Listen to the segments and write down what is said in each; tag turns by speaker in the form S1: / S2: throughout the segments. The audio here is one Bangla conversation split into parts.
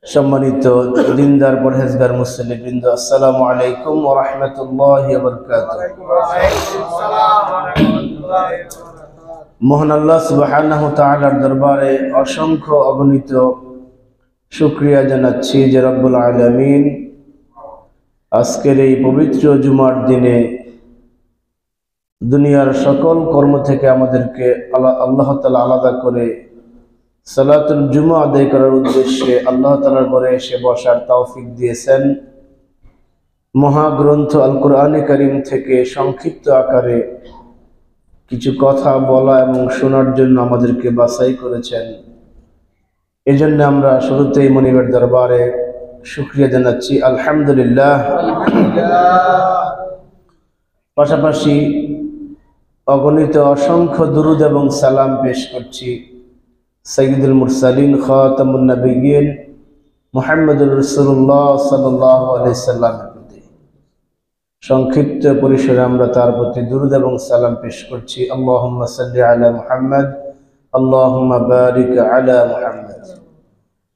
S1: সম্মানিত দিনদার পরহেজগার মুসলিমবৃন্দ, আসসালামু আলাইকুম ওয়া রাহমাতুল্লাহি ওয়া বারাকাতুহু। মহান আল্লাহ সুবহানাহু ওয়া তাআলার দরবারে অসংখ্য অগণিত শুকরিয়া জানাচ্ছি যে রব্বুল আলামিন আজকের এই পবিত্র জুমার দিনে দুনিয়ার সকল কর্ম থেকে আমাদেরকে আল্লাহ তাআলা আলাদা করে সালাতুল জুমা আদায় করার উদ্দেশ্যে আল্লাহ তাআলার ঘরে এসে বসার তৌফিক দিয়েছেন। মহাগ্রন্থ আল কোরআনে কারীম থেকে সংক্ষিপ্ত আকারে কিছু কথা বলা এবং শোনার জন্য আমাদেরকে বাছাই করেছেন। এজন্য আমরা শুরুতেই মনিবের দরবারে শুকরিয়া জানাচ্ছি, আলহামদুলিল্লাহ। পাশাপাশি অগণিত অসংখ্য দুরুদ এবং সালাম পেশ করছি সাইয়্যিদুল মুরসালিন খাতামুন নবিয়্যিন মুহাম্মদুর রাসূলুল্লাহ সাল্লাল্লাহু আলাইহি সাল্লামের প্রতি। সংক্ষিপ্ত পরিসরে আমরা তার প্রতি দুরুদ এবং সালাম পেশ করছি। আল্লাহুম্মা সাল্লি আলা মুহাম্মদ, আল্লাহুম্মা বারিক আলা মুহাম্মদ।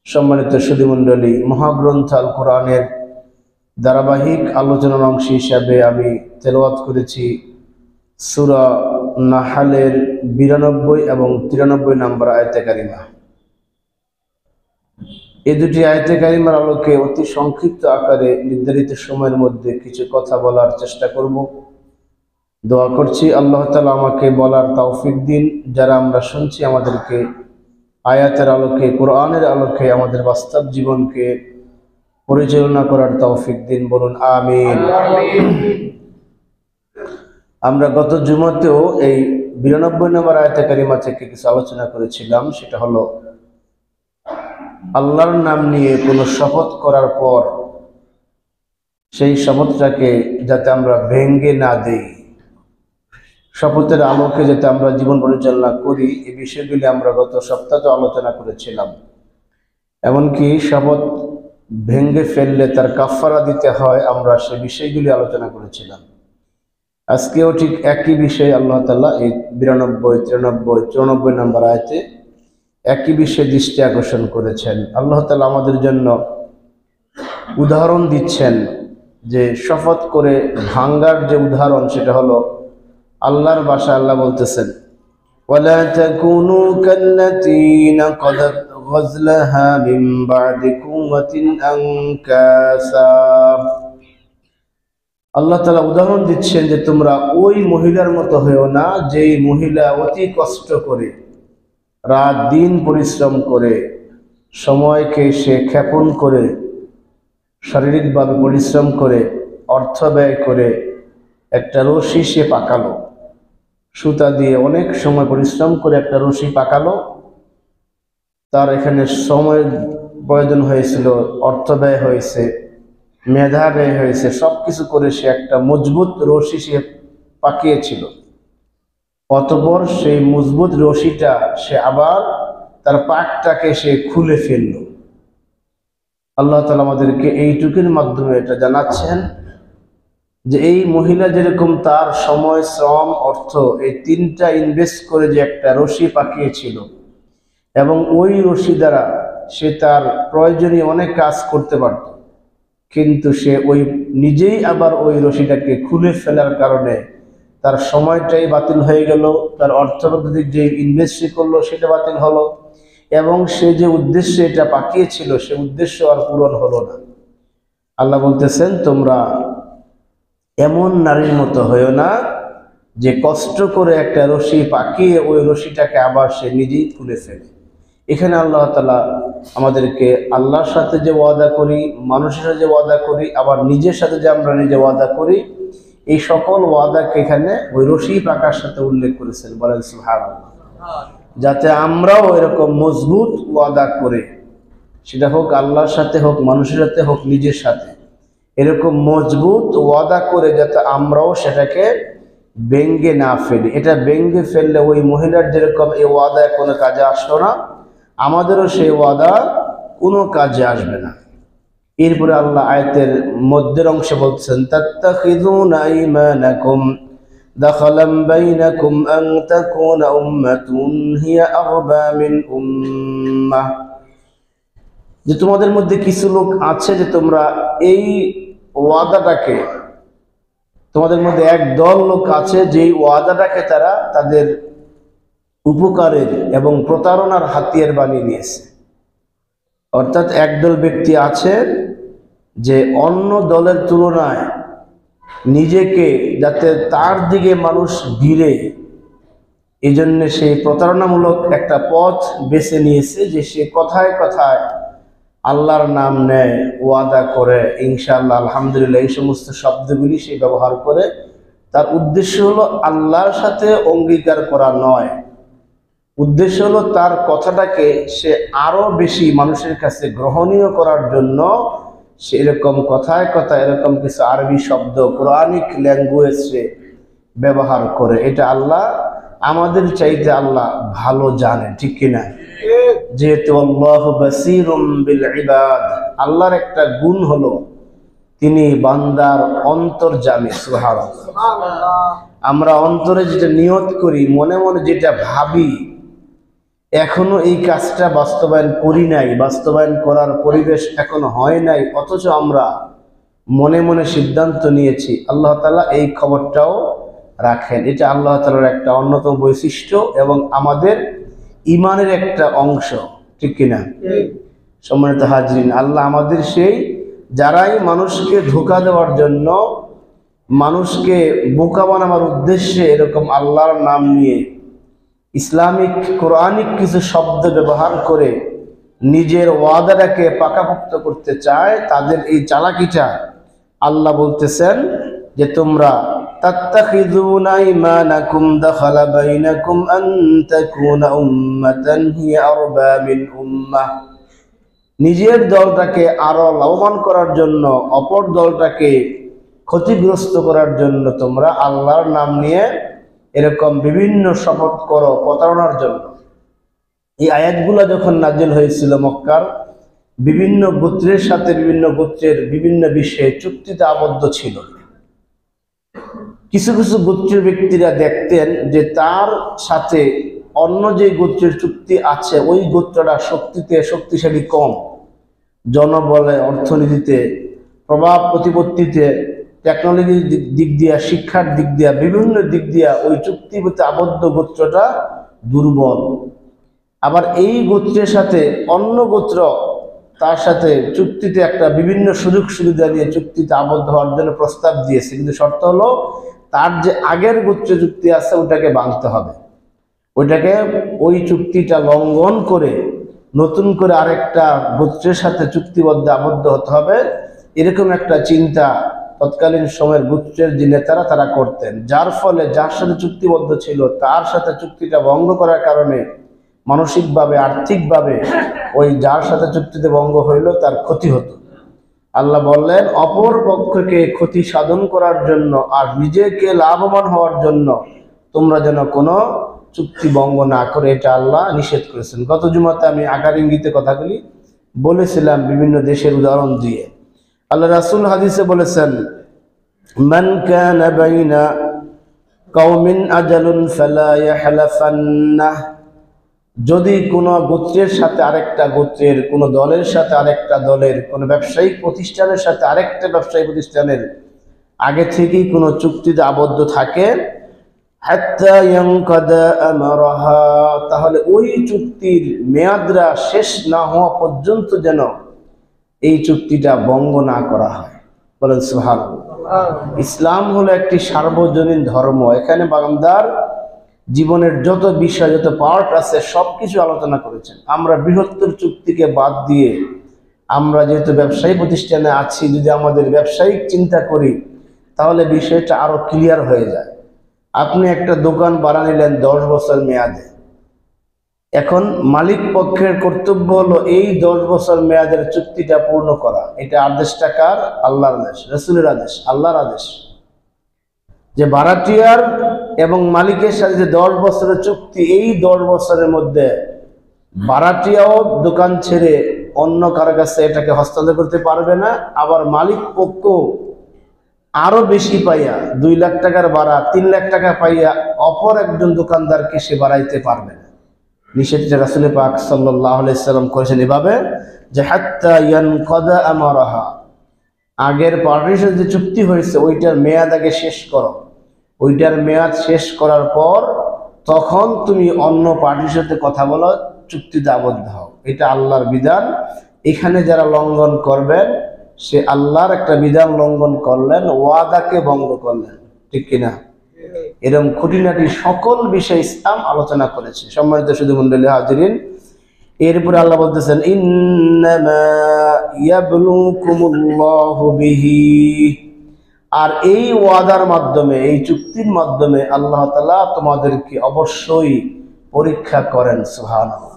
S1: সম্মানিত সুধীমণ্ডলী, মহাগ্রন্থ আল কোরআনের ধারাবাহিক আলোচনার অংশ হিসাবে আমি তেলাওয়াত করেছি সূরা নাহলের 92 এবং 93 নম্বর আয়াতে কারিমা। এই দুটি আয়াতে কারিমার আলোকে অতি সংক্ষিপ্ত আকারে নির্ধারিত সময়ের মধ্যে কিছু কথা বলার চেষ্টা করব। দোয়া করছি আল্লাহ তাআলা আমাকে বলার তৌফিক দিন। যারা আমরা শুনছি আমাদেরকে আয়াতের আলোকে, কোরআনের আলোকে আমাদের বাস্তব জীবনকে পরিচালনা করার তৌফিক দিন, বলুন আমিন। আমরা গত জুমাতেও এই 92 নম্বর আয়াতে কারিমা থেকে কিছু আলোচনা করেছিলাম। সেটা হলো আল্লাহর নাম নিয়ে কোনো শপথ করার পর সেই শপথটাকে যাতে আমরা ভেঙ্গে না দেই, শপথের আলোকে যাতে আমরা জীবন পরিচালনা করি, এই বিষয়গুলি আমরা গত সপ্তাহে আলোচনা করেছিলাম। এমনকি শপথ ভেঙ্গে ফেললে তার কাফারা দিতে হয়, আমরা সে বিষয়গুলি আলোচনা করেছিলাম। আজকেও ঠিক একই বিষয় আল্লাহ তাআলা এই 92, 93, 94 নম্বর আয়াতে একই বিষয়ে দৃষ্টি আকর্ষণ করেছেন। আল্লাহ তাআলা আমাদের জন্য উদাহরণ দিচ্ছেন যে শপথ করে ভাঙ্গার যে উদাহরণ, সেটা হলো আল্লাহর ভাষা। আল্লাহ বলতেছেন, ওয়ালা তাকুনু কাল্লাতী নাকাদাত গজলাহা মিন বা'দি কুওয়াতিন আনকাসা। আল্লাহ তাআলা উদাহরণ দিচ্ছেন যে তোমরা ওই মহিলার মতো হয়েও না, যেই মহিলা অতি কষ্ট করে রাত দিন পরিশ্রম করে সময়কে সে ক্ষেপণ করে শারীরিকভাবে পরিশ্রম করে অর্থ ব্যয় করে একটা রশি সে পাকালো, সুতা দিয়ে অনেক সময় পরিশ্রম করে একটা রশি পাকালো। তার এখানে সময়ের প্রয়োজন হয়েছিল, অর্থ ব্যয় হয়েছে, মেধা ব্যয় হয়েছে, সবকিছু করে সে একটা মজবুত রশি সে পাকিয়েছিল। অতঃপর সেই মজবুত রশিটা সে আবার তার পাকটাকে সে খুলে ফেলল। আল্লাহ তাআলা আমাদেরকে এইটুকুর মাধ্যমে এটা জানাচ্ছেন যে এই মহিলা যেরকম তার সময়, শ্রম, অর্থ এই তিনটা ইনভেস্ট করে যে একটা রশি পাকিয়েছিল এবং ওই রশি দ্বারা সে তার প্রয়োজনীয় অনেক কাজ করতে পারত, কিন্তু সে ওই নিজেই আবার ওই রশিটাকে খুলে ফেলার কারণে তার সময়টাই বাতিল হয়ে গেল, তার অর্থনৈতিক যে ইনভেস্ট করলো সেটা বাতিল হলো, এবং সে যে উদ্দেশ্যে এটা পাকিয়েছিল সে উদ্দেশ্য আর পূরণ হলো না। আল্লাহ বলতেছেন, তোমরা এমন নারীর মতো হয়েও না যে কষ্ট করে একটা রশি পাকিয়ে ওই রশিটাকে আবার সে নিজেই খুলে ফেলে। এখানে আল্লাহ তাআলা আমাদেরকে আল্লাহর সাথে যে ওয়াদা করি, মানুষের সাথে যে ওয়াদা করি, আবার নিজের সাথে যে আমরা নিজে ওয়াদা করি, এই সকল ওয়াদাকে এখানে ওই রশি পাকার সাথে উল্লেখ করেছেন। বলেন সুবহানাল্লাহ। যাতে আমরাও এরকম মজবুত ওয়াদা করে, সেটা হোক আল্লাহর সাথে, হোক মানুষের সাথে, হোক নিজের সাথে, এরকম মজবুত ওয়াদা করে যাতে আমরাও সেটাকে ভেঙ্গে না ফেলি। এটা ভেঙ্গে ফেললে ওই মহিলার যেরকম এই ওয়াদা কোনো কাজে আসলো না, আমাদেরও সেই ওয়াদা কোনো কাজে আসবে না। এরপরে আল্লাহ আয়াতের মধ্যের অংশে বলছেন, তাত্তাখিযুনা আইমানাকুম দাখালাম বাইনাকুম আন তাকুনা উম্মাতুন হিয়া আরবা মিন উম্মাহ যে তোমাদের মধ্যে কিছু লোক আছে যে তোমরা এই ওয়াদাটাকে, তোমাদের মধ্যে এক দল লোক আছে যেই ওয়াদাটাকে তারা তাদের উপকারের এবং প্রতারণার হাতিয়ার বানিয়ে নিয়েছে। অর্থাৎ একদল ব্যক্তি আছে যে অন্য দলের তুলনায় নিজেকে যাতে তার দিকে মানুষ ভিড়ে, এই জন্য সে প্রতারণামূলক একটা পথ বেছে নিয়েছে যে সে কথায় কথায় আল্লাহর নাম নেয়, ওয়াদা করে, ইনশাআল্লাহ, আলহামদুলিল্লাহ, এই সমস্ত শব্দগুলি সে ব্যবহার করে। তার উদ্দেশ্য হলো আল্লাহর সাথে অঙ্গীকার করা নয়, উদ্দেশ্য হলো তার কথাটাকে সে আরো বেশি মানুষের কাছে গ্রহণীয় করার জন্য সে এরকম কথায় কথায় এরকম কিছু আরবি শব্দ, কোরআনিক ল্যাঙ্গুয়েজ সে ব্যবহার করে। এটা আল্লাহ আমাদের চাইতে আল্লাহ ভালো জানে, ঠিক কিনা? যেহেতু আল্লাহু বাসীরুম বিল ইবাদ, আল্লাহর একটা গুণ হলো তিনি বান্দার অন্তর্যামী। সুবহানাল্লাহ। আমরা অন্তরে যেটা নিয়ত করি, মনে মনে যেটা ভাবি, এখনো এই কাজটা বাস্তবায়ন করি নাই, বাস্তবায়ন করার পরিবেশ এখনো হয় নাই, অথচ আমরা মনে মনে সিদ্ধান্ত নিয়েছি, আল্লাহ তাআলা এই খবরটাও রাখেন। এটা আল্লাহ তাআলার একটা অন্যতম বৈশিষ্ট্য এবং আমাদের ইমানের একটা অংশ, ঠিক কিনা? সম্মানিত হাজরিন, আল্লাহ আমাদের সেই যারাই মানুষকে ধোঁকা দেওয়ার জন্য, মানুষকে বোকা বানাবার উদ্দেশ্যে এরকম আল্লাহর নাম নিয়ে ইসলামিক কোরআনিক কিছু শব্দ ব্যবহার করে নিজের ওয়াদাটাকে পাকাপোক্ত করতে চায়, তাদের এই চালাকিটা আল্লাহ বলতেছেন যে তোমরা তাত্তাখিযুনা ঈমানাকুম দাখালা বাইনাকুম আন তাকুনা উম্মাতান হিয়া আরবা মিন উম্মাহ, নিজের দলটাকে আরো লাভবান করার জন্য, অপর দলটাকে ক্ষতিগ্রস্ত করার জন্য তোমরা আল্লাহর নাম নিয়ে এরকম বিভিন্ন শপথ করো প্রতারণার জন্য। এই আয়াতগুলো যখন নাজিল হয়েছিল, মক্কার বিভিন্ন গোত্রের সাথে বিভিন্ন গোত্রের বিভিন্ন বিষয়ে চুক্তিতে আবদ্ধ ছিল। কিছু কিছু গোত্রের ব্যক্তিরা দেখতেন যে তার সাথে অন্য যে গোত্রের চুক্তি আছে ওই গোত্রটা শক্তিতে শক্তিশালী কম, জনবলে, অর্থনীতিতে, প্রভাব প্রতিপত্তিতে, টেকনোলজির দিক দিয়া, শিক্ষার দিক দিয়া, বিভিন্ন দিক দিয়া ওই চুক্তিতে আবদ্ধ গোত্রটা দুর্বল। আবার এই গোত্রের সাথে অন্য গোত্র তার সাথে চুক্তিতে একটা বিভিন্ন সুযোগ সুবিধা দিয়ে চুক্তিতে আবদ্ধ হওয়ার জন্য প্রস্তাব দিয়েছে, কিন্তু শর্ত হলো তার যে আগের গোত্রে চুক্তি আছে ওটাকে ভাঙতে হবে, ওই চুক্তিটা লঙ্ঘন করে নতুন করে আরেকটা গোত্রের সাথে চুক্তিবদ্ধ আবদ্ধ হতে হবে। এরকম একটা চিন্তা তৎকালীন সময়ের গোত্রের যে নেতারা তারা করতেন, যার ফলে যার সাথে চুক্তিবদ্ধ ছিল তার সাথে চুক্তিটা ভঙ্গ করার কারণে মানসিকভাবে, আর্থিকভাবে ওই যার সাথে চুক্তিতে ভঙ্গ হইল তার ক্ষতি হতো। আল্লাহ বললেন অপর পক্ষকে ক্ষতি সাধন করার জন্য আর নিজেকে লাভবান হওয়ার জন্য তোমরা যেন কোনো চুক্তি ভঙ্গ না করে, এটা আল্লাহ নিষেধ করেছেন। গত জুমাতে আমি আকার ইঙ্গিতে কথাগুলি বলেছিলাম বিভিন্ন দেশের উদাহরণ দিয়ে। আল্লাহ রাসূল হাদিসে বলেছেন, মান কানা বাইনা কওমিন আজালুন ফালা ইয়াহলাফান্না, যদি কোনো গোত্রের সাথে আরেকটা গোত্রের, কোনো দলের সাথে আরেকটা দলের, কোনো ব্যবসায়িক প্রতিষ্ঠানের সাথে আরেকটা ব্যবসায়িক প্রতিষ্ঠানের আগে থেকেই কোনো চুক্তিতে আবদ্ধ থাকে, হাত্তা ইয়ানকাদা আমরাহা, তাহলে ওই চুক্তির মেয়াদরা শেষ না হওয়া পর্যন্ত যেন এই চুক্তিটা ভঙ্গ না করা হয়। বলেন সুবহানাল্লাহ। ইসলাম হলো একটি সার্বজনীন ধর্ম, এখানে বান্দার জীবনের যত বিষয়, যত পার্ট আছে সবকিছু আলোচনা করেছেন। আমরা বৃহত্তর চুক্তিকে বাদ দিয়ে আমরা যেহেতু ব্যবসায়ী প্রতিষ্ঠানে আছি, যদি আমাদের ব্যবসায়িক চিন্তা করি তাহলে বিষয়টা আরো ক্লিয়ার হয়ে যায়। আপনি একটা দোকান ভাড়া নিলেন 10 বছর মেয়াদে, এখন মালিক পক্ষের কর্তব্য হলো এই 10 বছর মেয়াদের চুক্তিটা পূর্ণ করা। এটা আদেশটা কার? আল্লাহর আদেশ, রাসূলের আদেশ, আল্লাহর আদেশ। যে ভাড়াটিয়ার এবং মালিকের সাথে যে 10 বছরের চুক্তি, এই 10 বছরের মধ্যে ভাড়াটিয়াও দোকান ছেড়ে অন্য কারো কাছে এটাকে হস্তান্তর করতে পারবে না, আবার মালিক পক্ষ আরো বেশি পাইয়া 2 লাখ টাকার ভাড়া 3 লাখ টাকা পাইয়া অপর একজন দোকানদারকে সে বাড়াইতে পারবে না। নিষেধটা রাসূল পাক সাল্লাল্লাহু আলাইহি সাল্লাম করেছেন এভাবে যে হাত্তা ইয়ানকাদা আমারাহা, আগের পার্টির সাথে যে চুক্তি হয়েছে ওইটার মেয়াদ আগে শেষ করো, ওইটার মেয়াদ শেষ করার পর তখন তুমি অন্য পার্টির সাথে কথা বলো, চুক্তিতে আবদ্ধ হও। এটা আল্লাহর বিধান। এখানে যারা লঙ্ঘন করবেন সে আল্লাহর একটা বিধান লঙ্ঘন করলেন, ওয়াদাকে ভঙ্গ করলেন, ঠিক কিনা? এরকম খুঁটিনাটি সকল বিষয় ইসলাম আলোচনা করেছে। সম্মানিত শুধু মণ্ডলী হাজিরিন, এরপরে আল্লাহ বলতেছেন ইন্নামা ইয়াবলুকুমুল্লাহু বিহি, আর এই ওয়াদার মাধ্যমে, এই চুক্তির মাধ্যমে আল্লাহ তাআলা তোমাদেরকে অবশ্যই পরীক্ষা করেন। সুবহানাল্লাহ।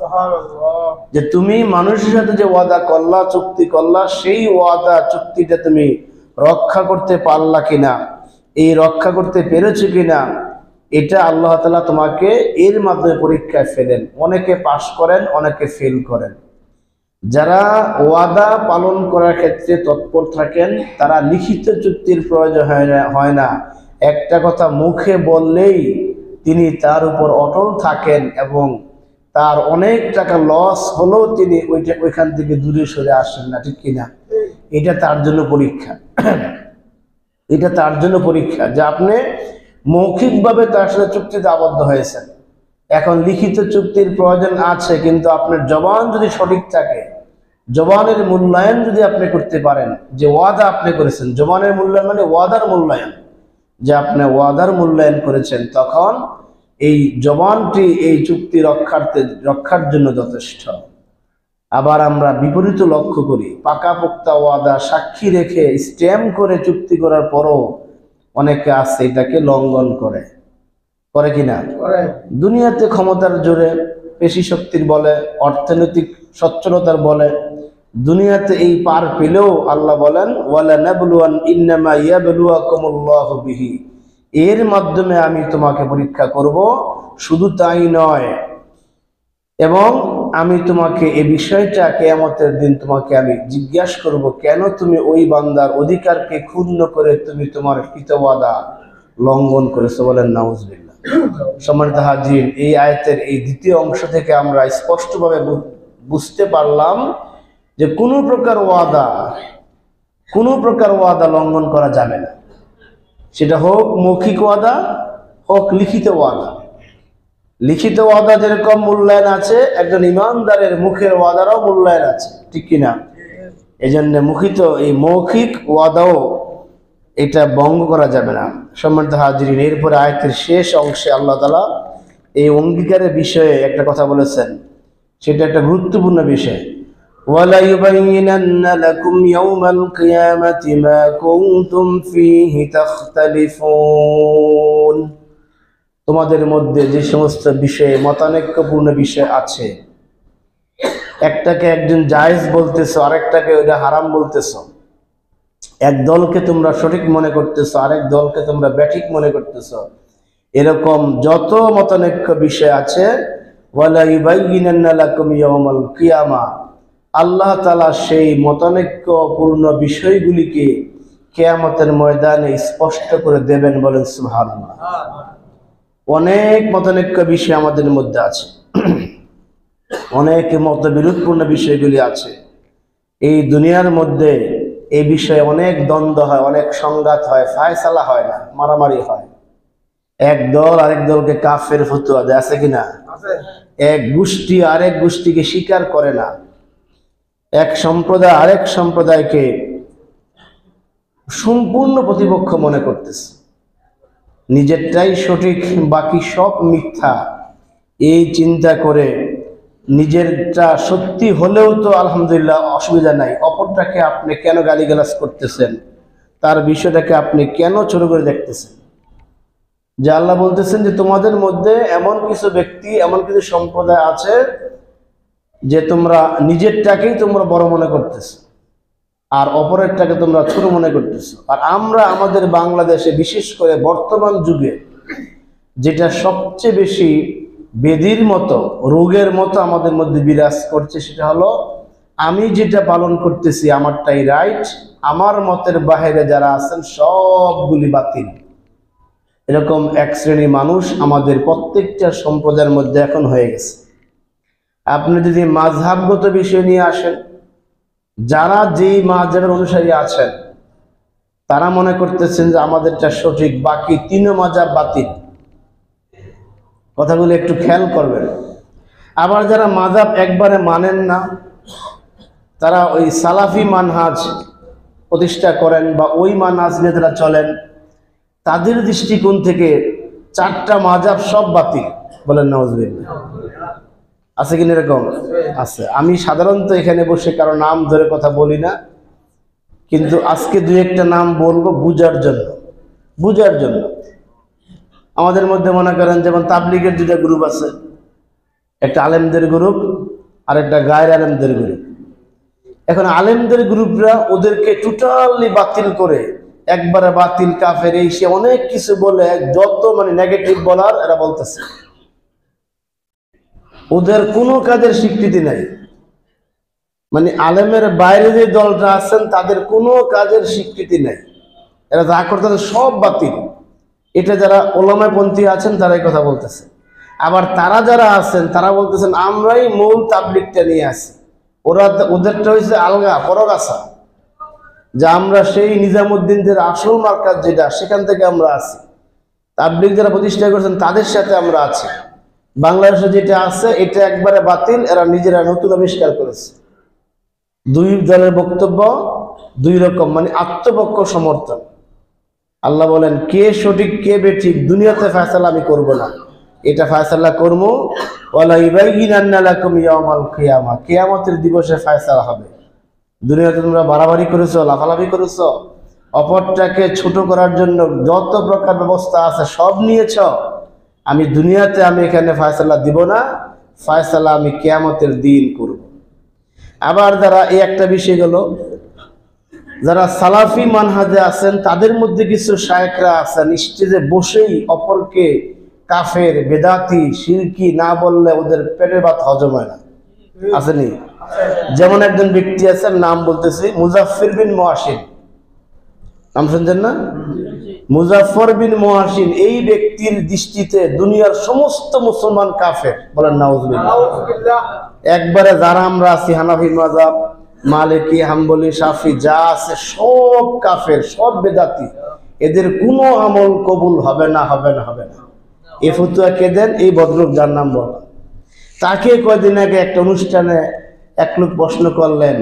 S1: যে তুমি মানুষের সাথে যে ওয়াদা করলা, চুক্তি করলা, সেই ওয়াদা চুক্তিটা তুমি রক্ষা করতে পারলা কিনা, এই রক্ষা করতে পেরেছো কিনা, এটা আল্লাহ তাআলা তোমাকে এর মাধ্যমে পরীক্ষায় ফেলেন। অনেকে পাশ করেন, অনেকে ফেল করেন। যারা ওয়াদা পালন করার ক্ষেত্রে তৎপর থাকেন তারা লিখিত চুক্তির প্রয়োজন হয় না, একটা কথা মুখে বললেই তিনি তার উপর অটল থাকেন এবং তার অনেক টাকা লস হলেও তিনি ওইখান থেকে দূরে সরে আসেন না, ঠিক কিনা? এটা তার জন্য পরীক্ষা। এটা তার জন্য পরীক্ষা যে আপনি মৌখিকভাবে তার সাথে চুক্তিতে আবদ্ধ হয়েছেন। এখন লিখিত চুক্তির প্রয়োজন আছে, কিন্তু আপনার জবান যদি সঠিক থাকে, জবানের মূল্যায়ন যদি আপনি করতে পারেন, যে ওয়াদা আপনি করেছেন, জবানের মূল্যায়ন মানে ওয়াদার মূল্যায়ন, যে আপনি ওয়াদার মূল্যায়ন করেছেন, তখন এই জবানটি এই চুক্তি রক্ষার জন্য যথেষ্ট। আবার আমরা বিপরীত লক্ষ্য করি, পাকাপোক্তা ওয়াদা সাক্ষী রেখে স্ট্যাম্প করে চুক্তি করার পরও অনেকে আছে এটাকে লঙ্ঘন করে কিনা? দুনিয়াতে ক্ষমতার জোরে, পেশি শক্তির বলে, অর্থনৈতিক সচ্ছলতার বলে দুনিয়াতে এই পার পেলেও আল্লাহ বলেন ওয়ালা নাবলুয়ান ইন্নামা ইয়াবলুয়াকুমুল্লাহু বিহি, এর মাধ্যমে আমি তোমাকে পরীক্ষা করব। শুধু তাই নয়, এবং আমি তোমাকে এই বিষয়টা কিয়ামতের দিন তোমাকে আমি জিজ্ঞাসা করব, কেন তুমি ওই বান্দার অধিকারকে ক্ষুণ্ণ করে তুমি তোমার কৃত ওয়াদা লঙ্ঘন করেছো। বলেন নাউজুবিল্লাহ। সম্মানিত হাজির, এই আয়াতের এই দ্বিতীয় অংশ থেকে আমরা স্পষ্টভাবে বুঝতে পারলাম যে কোনো প্রকার ওয়াদা লঙ্ঘন করা যাবে না, সেটা হোক মৌখিক ওয়াদা, হোক লিখিত ওয়াদা। লিখিত ওয়াদা যেরকম মূল্যায়ন আছে, একজন ইমানদারের মুখের ওয়াদারও মূল্যায়ন আছে, ঠিক কিনা? এই জন্য এই মৌখিক ওয়াদাও এটা ভঙ্গ করা যাবে না। সম্মানিত হাজিরিন, এরপরে আয়াতের শেষ অংশে আল্লাহ তাআলা এই অঙ্গীকারের বিষয়ে একটা কথা বলেছেন, সেটা একটা গুরুত্বপূর্ণ বিষয়। ওয়ালা ইউবাইয়িনান্না লাকুম ইয়াওমাল কিয়ামাতি মা কুনতুম ফীহি তাখতালিফুন, তোমাদের মধ্যে যে সমস্ত বিষয়ে মতানৈক্যপূর্ণ বিষয় আছে, একটাকে একজন জায়েজ বলতেছো, আরেকটাকে ওটা হারাম বলতেছো, এক দলকে তোমরা সঠিক মনে করতেছো, আরেক দলকে তোমরা ব্যাঠিক মনে করতেছো, এরকম যত মতানৈক্য বিষয় আছে, ওয়ালা ইউবাইয়িনান্না লাকুম ইয়াওমাল কিয়ামা, আল্লাহ তাআলা সেই মতানৈক্যপূর্ণ বিষয়গুলিকে কিয়ামতের ময়দানে স্পষ্ট করে দেবেন। বলেন সুবহানাল্লাহ। অনেক মতানৈক্য বিষয় আমাদের মধ্যে আছে, অনেক মতবিরোধপূর্ণ বিষয়গুলি আছে। এই দুনিয়ার মধ্যে এই বিষয়ে অনেক দ্বন্দ্ব হয়, অনেক সংঘাত হয়, ফায়সালা হয় না, মারামারি হয়। এক দল আরেক দলকে কাফের ফতোয়া দেয়, আছে কিনা? এক গোষ্ঠী আরেক গোষ্ঠীকে স্বীকার করে না, এক সম্প্রদায় আরেক সম্প্রদায়কে সম্পূর্ণ প্রতিপক্ষ মনে করতেছে, নিজেরটাই সঠিক বাকি সব মিথ্যা, এই চিন্তা করে নিজেরটা সত্যি হলেও তো আলহামদুলিল্লাহ অসুবিধা নাই, অপরটাকে আপনি কেন গালিগালাজ করতেছেন, তার বিষয়টাকে আপনি কেন ছোট করে দেখতেছেন? যে আল্লাহ বলতেছেন যে তোমাদের মধ্যে এমন কিছু ব্যক্তি, এমন কিছু সম্প্রদায় আছে যে তোমরা নিজেরটাকেই তোমরা বড় মনে করতেছো আর অপরেরটাকে তোমরা ছোট মনে করতেছো। আর আমরা আমাদের বাংলাদেশে বিশেষ করে বর্তমান যুগে যেটা সবচেয়ে বেশি বেদির মতো, রোগের মতো আমাদের মধ্যে বিরাজ করছে, সেটা হলো আমি যেটা পালন করতেছি আমারটাই রাইট, আমার মতের বাইরে যারা আছেন সবগুলি বাতিল। এরকম এক শ্রেণী মানুষ আমাদের প্রত্যেকটা সম্প্রদায়ের মধ্যে এখন হয়ে গেছে। আপনি যদি মাযহাবগত বিষয় নিয়ে আসেন, যারা যেই মাযহাবের অনুসারী আছেন তারা মনে করতেছেন যে আমাদেরটা সঠিক, বাকি তিনও মাযহাব বাতিল। কথাগুলো একটু খেয়াল করবেন। আবার যারা মাযহাব একবারে মানেন না, তারা ওই সালাফি মানহাজ প্রতিষ্ঠা করেন বা ওই মানহাজ নিয়ে তারা চলেন, তাদের দৃষ্টিকোণ থেকে চারটা মাযহাব সব বাতিল। বলেন নাউজুবিল্লাহ। আছে কিনা এরকম? আছে। আমি সাধারণত এখানে বসে কারো নাম ধরে কথা বলি না, কিন্তু আজকে দুই একটা নাম বলবো বুঝার জন্য। আমাদের মধ্যে মনে করেন যেমন তাবলিগের দুটা গ্রুপ আছে, একটা আলেমদের গ্রুপ আর একটা গায়ের আলেমদের গ্রুপ। এখন আলেমদের গ্রুপরা ওদেরকে টোটালি বাতিল করে, একবারে বাতিল, কাফের, এই সে অনেক কিছু বলে, যত মানে নেগেটিভ বলার এরা বলতেছে। ওদের কোনো কাজের স্বীকৃতি নাই, মানে আলেমের বাইরে যে দলটা আছেন তাদের কোনো কাজের স্বীকৃতি নাই। এরা যা করতেছে সব বাতিল। এটা যারা ওলামাপন্থী আছেন তারাই কথা বলতেছে। আবার তারা যারা আছেন তারা বলতেছেন আমরাই মূল তাবলিগটা নিয়ে আসি। ওদেরটা হয়েছে আলগা পরগাছা, যা আমরা সেই নিজামুদ্দিনদের আসল মার্কাজ যেটা, সেখান থেকে আমরা আছি। তাবলিগ যারা প্রতিষ্ঠা করেছেন তাদের সাথে আমরা আছি। বাংলাদেশে যেটা আছে এটা একবারে বাতিল, এরা নিজেরা নতুন আবিষ্কার করেছে। দুই দলের বক্তব্য দুই রকম, মানে আত্মপক্ষ সমর্থন। আল্লাহ বলেন কে সঠিক কে বেঠিক দুনিয়াতে ফয়সালা আমি করব না, এটা ফয়সালা করব ওয়ালা ইবাইয়িনান্না লাকুম ইয়াউমাল কিয়ামা, কিয়ামতের দিবসে ফয়সালা হবে। দুনিয়াতে তোমরা বাড়াবাড়ি করেছো, লাফালাফি করেছো, অপরটাকে ছোট করার জন্য যত প্রকার ব্যবস্থা আছে সব নিয়েছ, আমি দুনিয়াতে আমি এখানে ফয়সালা দিব না, ফয়সালা আমি কিয়ামতের দিন করব। আবার যারা এই একটা বিষয় গেল, যারা সালাফি মানহাজে আছেন তাদের মধ্যে কিছু শায়েখরা আছেন স্টেজে বসেই অপরকে কাফের, বেদাতি, শিরকি না বললে ওদের পেটের ভাত হজম হয় না। আসেনি? যেমন একজন ব্যক্তি আছেন, নাম বলতেছি, মুজাফফর বিন মুহাসিন। নাম শুনছেন না? মুজাফফর বিন মুহাসিন এই ব্যক্তির দৃষ্টিতে দুনিয়ার সমস্ত মুসলমান কাফের। বলেন নাউজুবিল্লাহ। একবারে যারা আমরা আছি হানাফি মাযহাব, মালিকি, হাম্বলি, শাফি যা আছে সব কাফের, সব বেদাতি, এদের কোনো আমল কবুল হবে না। এই ফতোয়া কে দেন? এই ভদ্রলোক যার নাম বলা। তাকে কয়েকদিন আগে একটা অনুষ্ঠানে এক লোক প্রশ্ন করলেন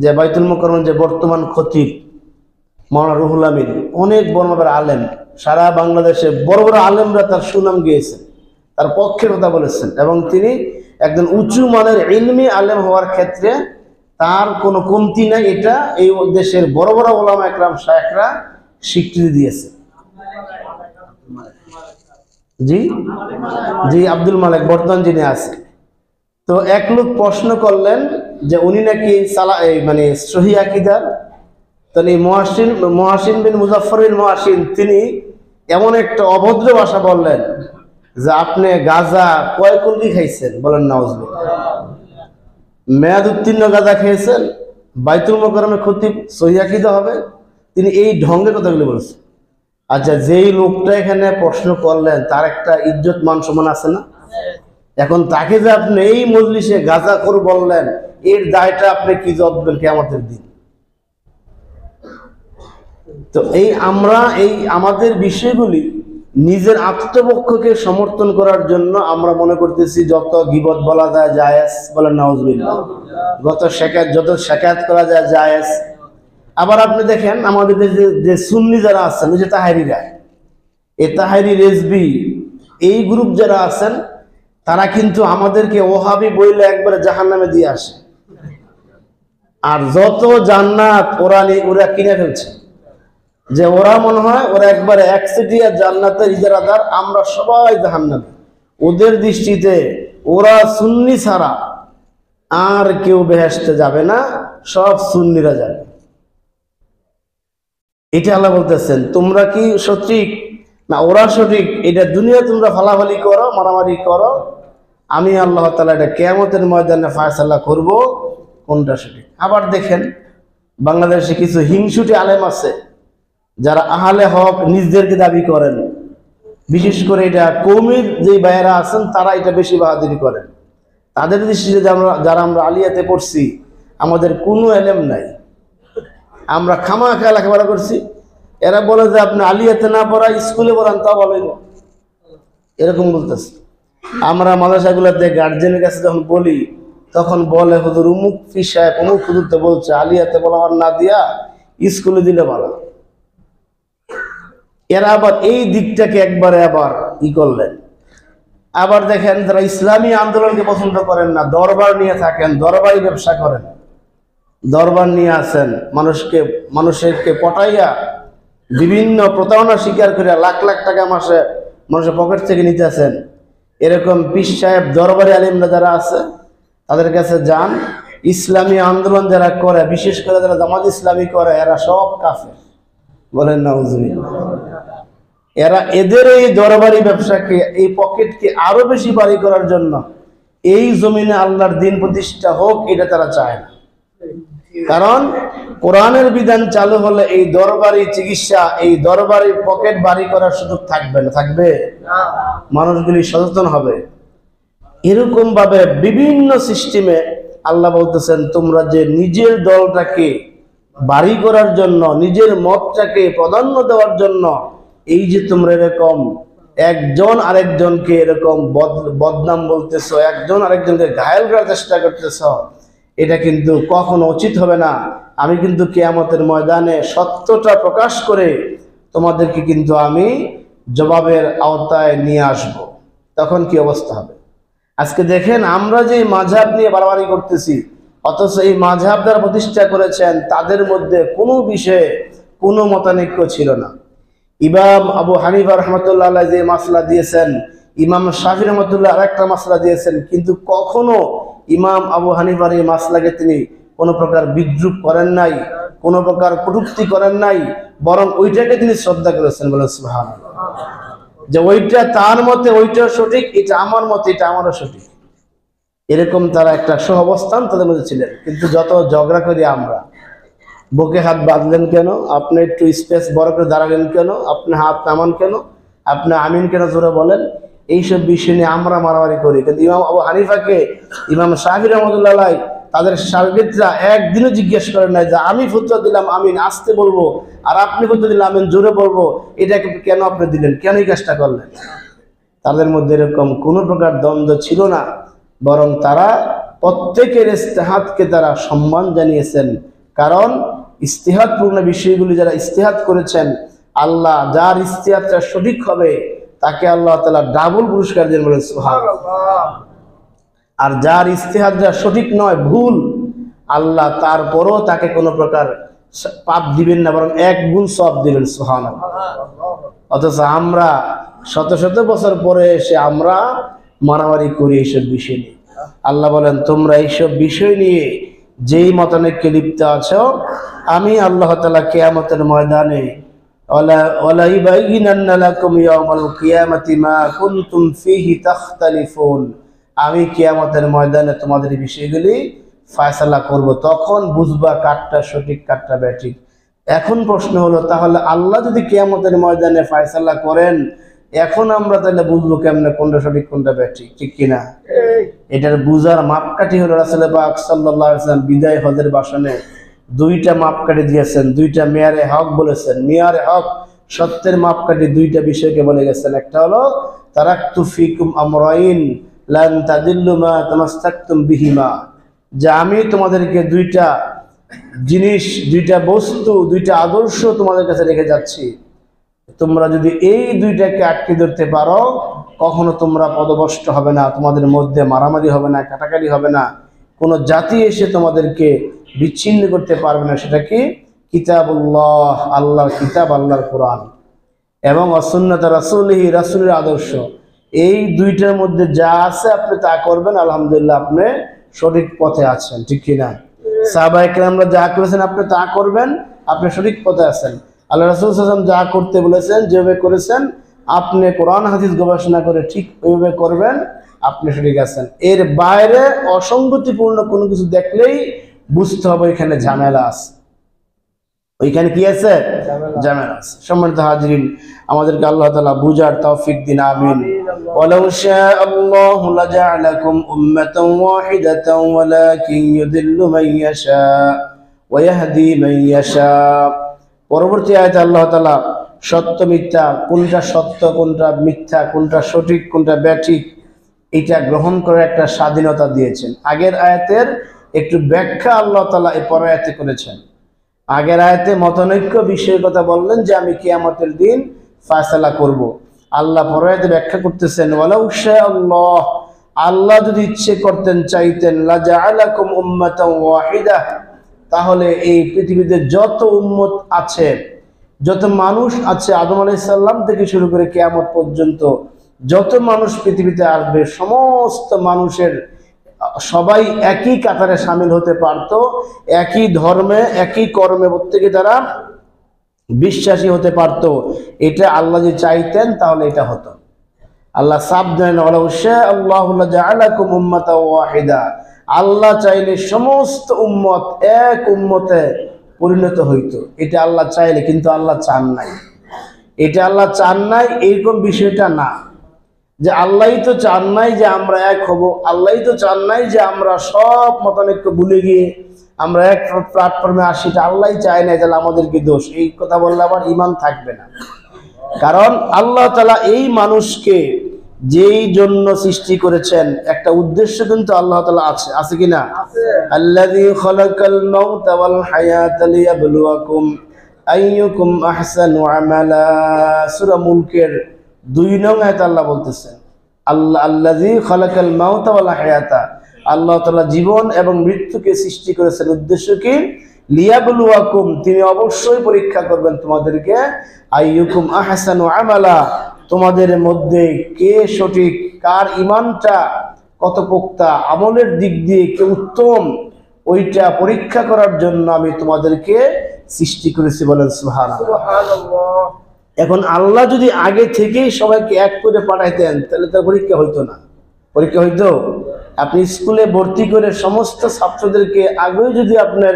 S1: যে বাইতুল মোকাররমের যে বর্তমান খতিব মাওলানা রুহুল আমিন, অনেক বড় আলেম, সারা বাংলাদেশে বড় বড় আলেমরা তার সুনাম গিয়েছেন, তার পক্ষে কথা বলেছেন, এবং তিনি একজন উঁচু মানের ইলমি আলেম হওয়ার ক্ষেত্রে তার কোনো কমতি নাই। এটা এই দেশের বড় বড় ওলামা একরাম শায়েখরা স্বীকৃতি দিয়েছে। জি আব্দুল মালিক বর্তমান যিনি আছে। তো এক লোক প্রশ্ন করলেন যে উনি নাকি মানে সহিহ আকীদার। তাহলে মুহাসিন বিন মুজাফফর বিন মুহাসিন তিনি এমন একটা অভদ্র ভাষা বললেন যে আপনি গাঁজা কয় কুল্লি খাইছেন? বলেন নাউজুবিল্লাহ। মেয়াদ উত্তীর্ণ গাঁজা খেয়েছেন, বাইতুল মোকাররমে খতিব, সহিহ আকীদা হবে? তিনি এই ঢঙ্গে কথাগুলো বলেছেন। আচ্ছা, যেই লোকটা এখানে প্রশ্ন করলেন তার একটা ইজ্জত মান সম্মান আছে না? এখন তাকে যে আপনি এই মজলিসে গাঁজাখোর বললেন, এর দায়টা আপনি কি জবাব কিয়ামতের দিন? তো আমরা আমাদের বিষয়গুলি নিজের আত্মপক্ষকে সমর্থন করার জন্য আমরা মনে করতেছি যত গীবত বলা যায় জায়েজ। বলেন নাউজুবিল্লাহ। যত শেকায়াত করা যায় জায়েজ। আবার আপনি দেখেন আমাদের যে সুন্নি যারা আছেন, যে তাহারিরা, এই তাহারি, রেজবি, এই গ্রুপ যারা আছেন তারা কিন্তু আমাদেরকে ওহাবি বইলে একবারে জাহান্নামে দিয়ে আসে। আর যত জান্নাত ওরা কিনে ফেলছে, যে ওরা মনে হয় ওরা একবারে একচেটিয়া জান্নাতের ইজারাদার, আমরা সবাই জাহান্নামে। ওদের দৃষ্টিতে ওরা সুন্নি ছাড়া আর কেউ বেহেশতে যাবে না, সব সুন্নিরা যাবে। এটা আল্লাহ বলতেছেন তোমরা কি সঠিক না ওরা সঠিক, এটা দুনিয়া তোমরা ফালাফালি করো, মারামারি করো, আমি আল্লাহ তাআলা এটা কিয়ামতের ময়দানে ফয়সালা করব কোনটা সঠিক। আবার দেখেন বাংলাদেশে কিছু হিংসুটে আলেম আছে যারা আহলে হক নিজদেরকে দাবি করেন, বিশেষ করে এটা কওমের যে ভাইয়েরা আছেন তারা এটা বেশি বাহাদুরি করেন। তাদের দৃষ্টিতে যারা আমরা আলিয়াতে পড়ছি আমাদের কোনো এলেম নাই, আমরা খামাখা লেখাপড়া করছি। এরা বলে যে আপনি আলিয়াতে না পড়া স্কুলে পড়ান, তা বলে এরকম বলতেছে। আমরা মাদ্রাসাগুলোতে গার্জেনের কাছে যখন বলি তখন বলে হুজুর অমুক ফি সাহেব অমুক হুজুর তো বলছে আলিয়াতে পড়াবার না দিয়া স্কুলে দিলে ভালো। এরা আবার এই দিকটাকে একবারে আবার করলেন। আবার দেখেন যারা ইসলামী আন্দোলনকে পছন্দ করেন না, দরবার নিয়ে থাকেন, দরবারি ব্যবসা করেন, দরবার নিয়ে আসেন, মানুষকে পটাইয়া বিভিন্ন প্রতারণা স্বীকার করে লাখ লাখ টাকা মাসে মানুষের পকেট থেকে নিতে আসেন। এরকম পীর সাহেব দরবারি আলিমরা যারা আছে তাদের কাছে যান। ইসলামী আন্দোলন যারা করে, বিশেষ করে যারা জামাত ইসলামী করে, এরা সব কাফের, বলেন নাউজুবিল্লাহ। এরা এদের এই দরবারি ব্যবসাকে, এই পকেটকে আরো বেশি বাড়ি করার জন্য এই জমিনে আল্লাহর দিন প্রতিষ্ঠা হোক এটা তারা চায় না। কারণ কোরআনের বিধান চালু হলে এই দরবারি চিকিৎসা, এই দরবারি পকেট বাড়ি করার সুযোগ থাকবে না, থাকবে মানুষগুলি সচেতন হবে। এরকম ভাবে বিভিন্ন সিস্টেমে আল্লাহ বলতেছেন তোমরা যে নিজের দলটাকে বাড়ি করার জন্য, নিজের মতটাকে প্রাধান্য দেওয়ার জন্য এই যে তোমরা এরকম একজন আরেকজনকে এরকম বদনাম বলতেছো, একজন আরেকজনকে ঘায়েল করার চেষ্টা করতেছো, এটা কিন্তু কখনো উচিত হবে না। আমি কিন্তু কিয়ামতের ময়দানে সত্যটা প্রকাশ করে তোমাদেরকে কিন্তু আমি জবাবের আওতায় নিয়ে আসব। তখন কি অবস্থা হবে? আজকে দেখেন আমরা যে মাযহাব নিয়ে বাড়াবাড়ি করতেছি, অথচ এই মাযহাব যারা প্রতিষ্ঠা করেছেন তাদের মধ্যে কোনো বিষয়ে কোনো মতানৈক্য ছিল না। ইমাম আবু হানিফা রহমতুল্লাহ আলাইহি যে মাসলা দিয়েছেন, ইমাম শাফি রহমতুল্লাহ আরেকটা মাসলা দিয়েছেন, কিন্তু কখনো ইমাম আবু হানিফার এই মাসলাকে তিনি কোনো প্রকার বিদ্রুপ করেন নাই, কোনো প্রকার কটূক্তি করেন নাই, বরং ওইটাকে তিনি শ্রদ্ধা করেছেন। বলে সুবহানাল্লাহ, যে ওইটা তার মতে ওইটা সঠিক, এটা আমার মতে এটা আমারও সঠিক। এরকম তারা একটা সহাবস্থান তাদের মধ্যে ছিলেন। কিন্তু যত ঝগড়া করি আমরা, বুকে হাত বাঁধলেন কেন, আপনি একটু স্পেস বড় করে দাঁড়ালেন কেন, আপনি হাত নামান কেন, আপনি আমিন কেন জোরে বলেন, এইসব বিষয় নিয়ে আমরা মারামারি করি। কিন্তু ইমাম আবু হানিফাকে, ইমাম শাফি রহমতুল্লাহ আলাইহি তাদের শাগির্দরা একদিনও জিজ্ঞেস করেন নাই যে আমি ফতোয়া দিলাম আমিন আস্তে বলবো আর আপনি ফতোয়া দিলাম আমিন জোরে বলবো, এটাকে কেন আপনি দিলেন, কেন এই কাজটা করলেন? তাদের মধ্যে এরকম কোনো প্রকার দ্বন্দ্ব ছিল না, বরং তারা প্রত্যেকের ইজতিহাদকে তারা সম্মান জানিয়েছেন। কারণ ইজতিহাদপূর্ণ বিষয়গুলি যারা ইজতিহাদ করেছেন, আল্লাহ যার ইজতিহাদটা সঠিক হবে তাকে আল্লাহ তাআলা ডাবল পুরস্কার দেন। বলেন সুবহানাল্লাহ। আর যার ইজতিহাদটা সঠিক নয়, ভুল, আল্লাহ তারপরও তাকে কোনো প্রকার পাপ দিবেন না, বরং 1 গুণ সওয়াব দিবেন। সুবহানাল্লাহ। অথচ আমরা শত শত বছর পরে এসে আমরা মারামারি করি এইসব বিষয় নিয়ে। আল্লাহ বলেন তোমরা এইসব বিষয় নিয়ে যেই মতানৈক্যে লিপ্ত আছো, আমি আল্লাহ তাআলা কিয়ামতের ময়দানে ওয়ালা ইবাইনান্না লাকুম ইয়াউমাল কিয়ামাতি মা কুনতুম ফীহি তাখতালিফুন, আমি কিয়ামতের ময়দানে তোমাদের বিষয়গুলি ফয়সালা করব, তখন বুঝবা কারটা সঠিক কারটা ব্যাঠিক। এখন প্রশ্ন হলো, তাহলে আল্লাহ যদি কিয়ামতের ময়দানে ফয়সালা করেন, এখন আমরা তাহলে বুঝবো কেমনে কোনটা সঠিক কোনটা ব্যাঠিক, ঠিক কিনা? এটার বুঝার মাপকাঠি হলো রাসূল পাক সাল্লাল্লাহু আলাইহি ওয়াসাল্লাম বিদায় হজের ভাষণে 2টা মাপকাঠি দিয়েছেন, 2টা মেয়ারে হক বলেছেন। মেয়ারে হক সত্যের মাপকাঠি 2টা বিষয়কে বলে গেছেন। একটা হলো তারাকতু ফিকুম আমরাইন লান তাদিল্লু মা তামাসসাকতুম বিহিমা, যে আমি তোমাদেরকে 2টা জিনিস, 2টা বস্তু, 2টা আদর্শ তোমাদের কাছে রেখে যাচ্ছি, তোমরা যদি এই 2টাকে আটকে ধরতে পারো কখনো তোমরা পদভ্রষ্ট হবে না, তোমাদের মধ্যে মারামারি হবে না, কাটাকাটি হবে না, কোনো জাতি এসে তোমাদেরকে বিচ্ছিন্ন করতে পারবে না। সেটা কি? কিতাবুল্লাহ, আল্লাহর কিতাব, আল্লাহর কোরআন, এবং সুন্নাত রাসূলিহি, রাসূলের আদর্শ। এই 2টার মধ্যে যা আছে আপনি তা করবেন, আলহামদুলিল্লাহ আপনি সঠিক পথে আছেন, ঠিক কিনা? সাহাবায়ে কেরামরা যা করেছেন আপনি তা করবেন, আপনি সঠিক পথে আছেন। আল্লাহ রাসূল সাল্লাল্লাহু আলাইহি ওয়াসাল্লাম যা করতে বলেছেন, যেভাবে করেছেন, আপনি কোরআন হাদিস গবেষণা করে ঠিক ওইভাবে করবেন, আপনি সঠিক আছেন। এর বাইরে অসঙ্গতিপূর্ণ কোনো কিছু দেখলেই বুঝতে হবে এখানে ঝামেলা আছে। ওইখানে কি আছে? ঝামেলা আছে। সম্মানিত হাজিরিন, আমাদেরকে আল্লাহ তাআলা বুঝার তৌফিক দিন, আমিন। ওয়ালাউ শাআল্লাহু লাজআলাকুম উম্মাতান ওয়াহিদাতান ওয়ালাকিন ইউদিল্লু মান ইয়াশা ওয়া ইয়াহদি মান ইয়াশা। পরবর্তী আয়াতে আল্লাহ তাআলা সত্য মিথ্যা, কোনটা সত্য কোনটা মিথ্যা, কোনটা সঠিক কোনটা ব্যাঠিক, এটা গ্রহণ করার একটা স্বাধীনতা দিয়েছেন। আগের আয়াতের একটু ব্যাখ্যা আল্লাহ তাআলা এই পরের আয়াতে করেছেন। আগের আয়াতে মতানৈক্য বিষয়ের কথা বললেন যে আমি কিয়ামতের দিন ফয়সালা করব। আল্লাহ পরের আয়াতে ব্যাখ্যা করতেছেন ওয়ালাউ শাআল্লাহ, আল্লাহ যদি ইচ্ছে করতেন চাইতেন, লাজআলাকুম উম্মাতান ওয়াহিদা, তাহলে এই পৃথিবীতে যত উম্মত আছে, যত মানুষ আছে, আদম আলাইহিস সালাম থেকে শুরু করে কিয়ামত পর্যন্ত যত মানুষ পৃথিবীতে আসবে, সমস্ত মানুষের সবাই একই কাতারে শামিল হতে পারত, একই ধর্মে একই কর্মে প্রত্যেকে তারা বিশ্বাসী হতে পারত। এটা আল্লাহ যদি চাইতেন তাহলে এটা হতো। আল্লাহ সাবধান, ওয়ালাউ শাআল্লাহু লাজআলাকুম উম্মাতান ওয়াহিদা, আল্লাহ চাইলে সমস্ত উম্মত এক উম্মতে পরিণত হইতো। এটা আল্লাহ চাইলে, কিন্তু আল্লাহ চান নাই। এটা আল্লাহ চান নাই এরকম বিষয়টা না, যে আল্লাহই তো চান নাই যে আমরা এক হব, আল্লাহই তো চান নাই যে আমরা সব মতানৈক্য ভুলে গিয়ে আমরা এক প্ল্যাটফর্মে আসি, এটা আল্লাহই চায় না, তাহলে আমাদের কি দোষ? এই কথা বললে আবার ঈমান থাকবে না। কারণ আল্লাহ তাআলা এই মানুষকে যেই জন্য সৃষ্টি করেছেন, একটা উদ্দেশ্য কিন্তু আল্লাহ তাআলা আছে কি না? আল্লাযী খালাকাল মাউতা ওয়াল হায়াতা লিয়াবলুয়াকুম আইয়ুকুম আহসানু আমালা। সূরা মুলকের 2 নং আয়াতে আল্লাহ বলতেছেন আল্লাযী খালাকাল মাউতা ওয়াল হায়াতা, আল্লাহ তাআলা জীবন এবং মৃত্যুকে সৃষ্টি করেছেন। উদ্দেশ্য কি? লিয়াবলুয়াকুম, তিনি অবশ্যই পরীক্ষা করবেন তোমাদেরকে। আইয়ুকুম আহসানু আমালা, তোমাদের মধ্যে কে সঠিক, কার ঈমানটা কত পোক্তা, আমলের দিক দিয়ে কে উত্তম, ওইটা পরীক্ষা করার জন্য আমি তোমাদেরকে সৃষ্টি করেছি। বলেন সুবহানাল্লাহ। এখন আল্লাহ যদি আগে থেকেই সবাইকে এক করে পাঠাইতেন তাহলে তো পরীক্ষা হইতো না। পরীক্ষা হইতো? আপনি স্কুলে ভর্তি করে সমস্ত ছাত্রদেরকে আগেই যদি আপনার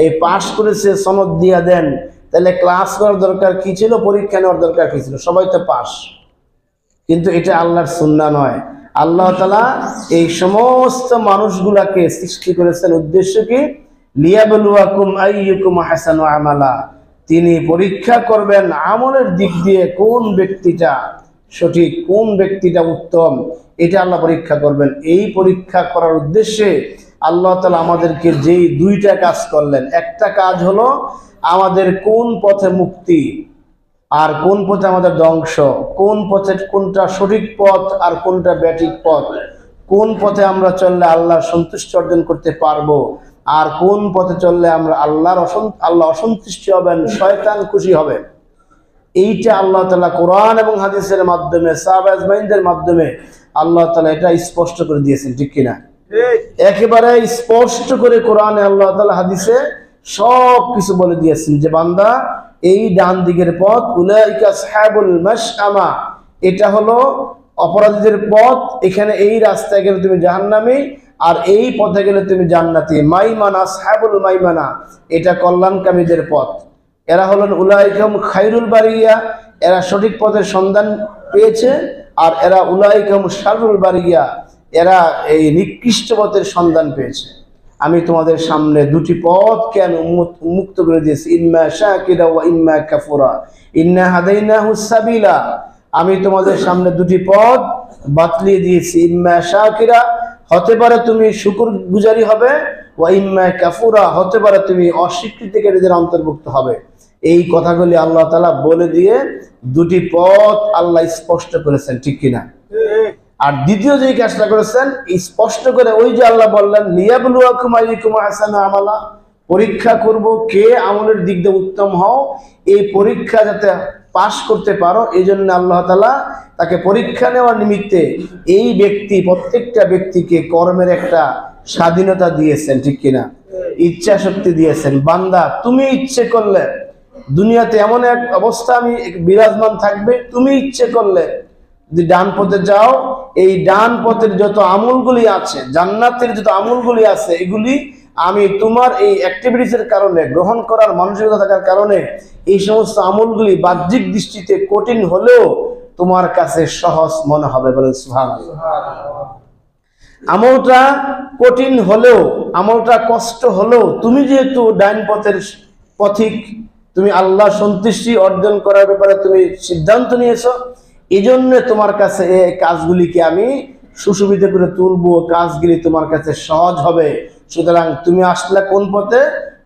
S1: এই পাস করেছে সনদ দিয়ে দেন, তাহলে ক্লাস করার দরকার কি ছিল? পরীক্ষা নেওয়ার দরকার কি ছিল? সবাই তো পাস। কিন্তু এটা আল্লাহর সুন্নাহ নয়। আল্লাহ তাআলা এই সমস্ত মানুষগুলাকে সৃষ্টি করেছেন উদ্দেশ্য কি? লিয়াবলুয়াকুম আইয়ুকুম আহসানু আমালা, তিনি পরীক্ষা করবেন আমলের দিক দিয়ে কোন ব্যক্তিটা সঠিক, কোন ব্যক্তিটা উত্তম, এটা আল্লাহ পরীক্ষা করবেন। এই পরীক্ষা করার উদ্দেশ্যে আল্লাহ তাআলা আমাদেরকে যেই 2টা কাজ করলেন, একটা কাজ হলো আমাদের কোন পথে মুক্তি আর কোন পথে আমাদের ধ্বংস, কোন পথে কোনটা সঠিক পথ আর কোনটা ব্যাঠিক পথ, কোন পথে আমরা চললে আল্লাহর সন্তুষ্টি অর্জন করতে পারবো আর কোন পথে চললে আমরা আল্লাহ অসন্তুষ্টি হবেন, শয়তান খুশি হবে। এইটা আল্লাহ তাআলা কোরআন এবং হাদিসের মাধ্যমে, সাহাবা আজমাইনদের মাধ্যমে আল্লাহ তাআলা এটা স্পষ্ট করে দিয়েছেন, ঠিক কিনা? একেবারে স্পষ্ট করে কোরআনে আল্লাহ তাআলা হাদিসে সব কিছু বলে দিয়েছেন যে বান্দা এই ডান দিকের পথ, উলাইকা আসহাবুল মাশআমা, এটা হলো অপরাধীদের পথ, এখানে এই রাস্তায় গেলে তুমি জাহান্নামী আর এই পথে গেলে তুমি জান্নাতি। মাইমানা, আসহাবুল মাইমানা, এটা কল্যাণকামীদের পথ। এরা হলেন উলাইকাম খায়রুল বারিয়া, এরা সঠিক পথের সন্ধান পেয়েছে। আর এরা উলাইকাম শাররুল বারিয়া, এরা এই নিকৃষ্ট পথের সন্ধান পেয়েছে। আমি তোমাদের সামনে 2টি পথকে আমি উন্মুক্ত করে দিয়েছি, ইম্মা শাকিরা ওয়া ইম্মা কাফুরা, ইন্না হাদাইনাহুস সাবিলা। আমি তোমাদের সামনে 2টি পথ বাতলিয়ে দিয়েছি, ইম্মা শাকিরা, হতে পারে তুমি শুকরগুজারি হবে, ওয়া ইম্মা কাফুরা, হতে পারে তুমি অস্বীকৃতিকারীদের অন্তর্ভুক্ত হবে। এই কথাগুলি আল্লাহ তাআলা বলে দিয়ে 2টি পথ আল্লাহ স্পষ্ট করেছেন, ঠিক কিনা? আর দ্বিতীয় যে কাজটা করেছেন স্পষ্ট করে, ওই যে আল্লাহ বললেন লিয়াবলুয়াকুম আইয়ুকুম আহসানু আমালা, পরীক্ষা করব কে আমলের দিক দিয়ে উত্তম হও, এই পরীক্ষা যাতে পাশ করতে পারো, এই জন্য আল্লাহ তাআলা তাকে পরীক্ষা নেওয়ার নিমিত্তে এই ব্যক্তি, প্রত্যেকটা ব্যক্তিকে কর্মের একটা স্বাধীনতা দিয়েছেন, ঠিক কিনা? ইচ্ছা শক্তি দিয়েছেন। বান্দা তুমি ইচ্ছে করলে দুনিয়াতে এমন এক অবস্থা আমি বিরাজমান থাকবে, তুমি ইচ্ছে করলে যদি ডান পথে যাও, এই ডান পথের যত আমলগুলি আছে, জান্নাতের যত আমলগুলি আছে, এগুলি আমি তোমার এই অ্যাক্টিভিটিসের কারণে, গ্রহণ করার মানসিকতা থাকার কারণে এই সমস্ত আমলগুলি বাহ্যিক দৃষ্টিতে কঠিন হলেও তোমার কাছে সহজ মনে হবে। বলেন সুবহানাল্লাহ। আমলটা কঠিন হলেও, আমলটা কষ্ট হলেও, তুমি যেহেতু ডাইন পথের পথিক, তুমি আল্লাহ সন্তুষ্টি অর্জন করার ব্যাপারে তুমি সিদ্ধান্ত নিয়েছো, এই জন্য তোমার কাছে এই কাজগুলিকে আমি সুশোভিত করে তুলবো, কাজগুলি তোমার কাছে সহজ হবে। সুতরাং তুমি আসলে কোন পথে?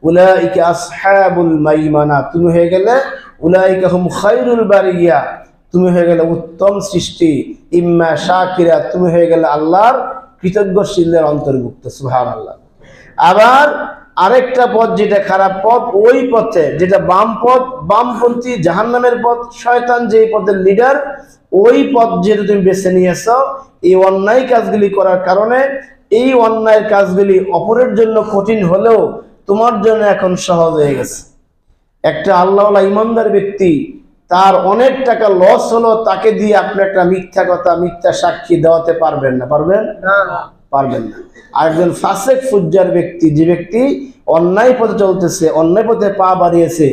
S1: উলাইকা আসহাবুল মাইমানা, তুমি হয়ে গেলে উলাইকা হুম খায়রুল বারিয়া, তুমি হয়ে গেলে উত্তম সৃষ্টি। ইম্মা শাকিরা, তুমি হয়ে গেলে আল্লাহর কৃতজ্ঞশীলদের অন্তর্ভুক্ত। সুবহানাল্লাহ। আবার আরেকটা পথ যেটা খারাপ পথ, ওই পথে যেটা বাম পথ, বামপন্থী জাহান্নামের পথ, শয়তান যেই পথের লিডার, ওই পথ যেটা তুমি বেছে নিয়েছো, এই অন্যায় কাজগুলি করার কারণে এই অন্যায় কাজগুলি অপরের জন্য কঠিন হলেও তোমার জন্য এখন সহজ হয়ে গেছে। একটা আল্লাহওয়ালা ইমানদার ব্যক্তি, তার অনেক টাকা লস হলো, তাকে দিয়ে আপনি একটা মিথ্যা কথা, মিথ্যা সাক্ষী দেওয়াতে পারবেন না? পারবেন না? পারবেন না। আর একজন ফাসেক ফুজ্জার ব্যক্তি, যে ব্যক্তি অন্যায় পথে চলতেছে, অন্যায় পথে পা বাড়িয়েছে,